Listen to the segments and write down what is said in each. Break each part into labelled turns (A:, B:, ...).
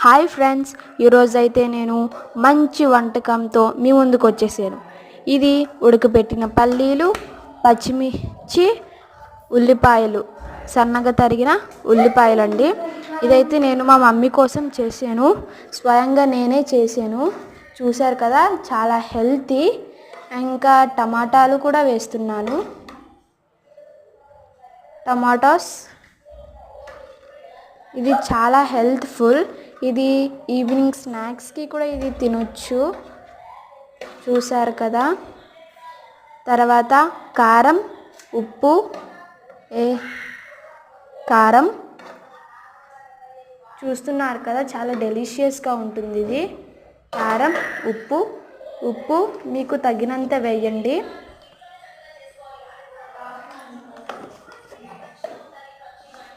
A: Hi friends, ఈరోజైతే నేను మంచి వంటకంతో మీ ముందుకు వచ్చేసాను. ఇది ఉడకబెట్టిన పల్లీలు, పచ్చిమిర్చి, ఉల్లిపాయలు, సన్నగా తరిగిన ఉల్లిపాయలు అండి. ఇదైతే నేను మా మమ్మీ కోసం చేశాను, స్వయంగా నేనే చేశాను. చూశారు కదా, చాలా హెల్తీ. ఇంకా టమాటాలు కూడా వేస్తున్నాను, టమాటాస్. ఇది చాలా హెల్త్ఫుల్. ఇది ఈవినింగ్ స్నాక్స్కి కూడా ఇది తినొచ్చు. చూసారు కదా. తర్వాత కారం, ఉప్పు, కారం చూస్తున్నారు కదా, చాలా డెలిషియస్గా ఉంటుంది ఇది. కారం, ఉప్పు మీకు తగినంత వేయండి.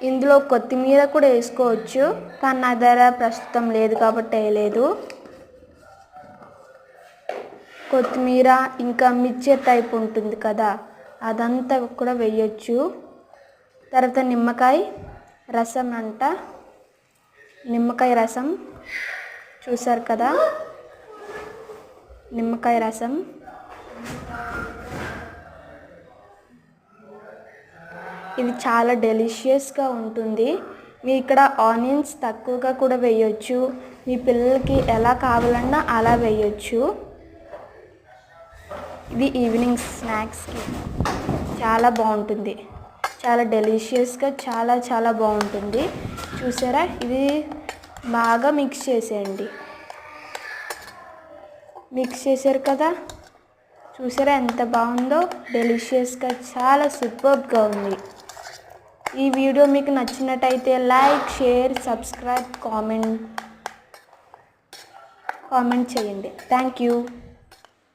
A: ఇందులో కొత్తిమీర కూడా వేసుకోవచ్చు, కానీ నా దగ్గర ప్రస్తుతం లేదు కాబట్టి వేయలేదు. కొత్తిమీర ఇంకా మిక్చర్ టైప్ ఉంటుంది కదా, అదంతా కూడా వేయచ్చు. తర్వాత నిమ్మకాయ రసం చూసారు కదా, నిమ్మకాయ రసం. ఇది చాలా డెలిషియస్గా ఉంటుంది. మీ ఇక్కడ ఆనియన్స్ తక్కువగా కూడా వేయొచ్చు, మీ పిల్లలకి ఎలా కావాలన్నా అలా వేయొచ్చు. ఇది ఈవినింగ్ స్నాక్స్కి చాలా బాగుంటుంది, చాలా డెలిషియస్గా చాలా బాగుంటుంది. చూసారా, ఇది బాగా మిక్స్ చేసేయండి. మిక్స్ చేశారు కదా, చూసారా ఎంత బాగుందో, డెలిషియస్గా చాలా సూపర్గా ఉంది. ఈ వీడియో మీకు నచ్చినట్టయితే లైక్, షేర్, సబ్స్క్రైబ్, కామెంట్ చేయండి. Thank you.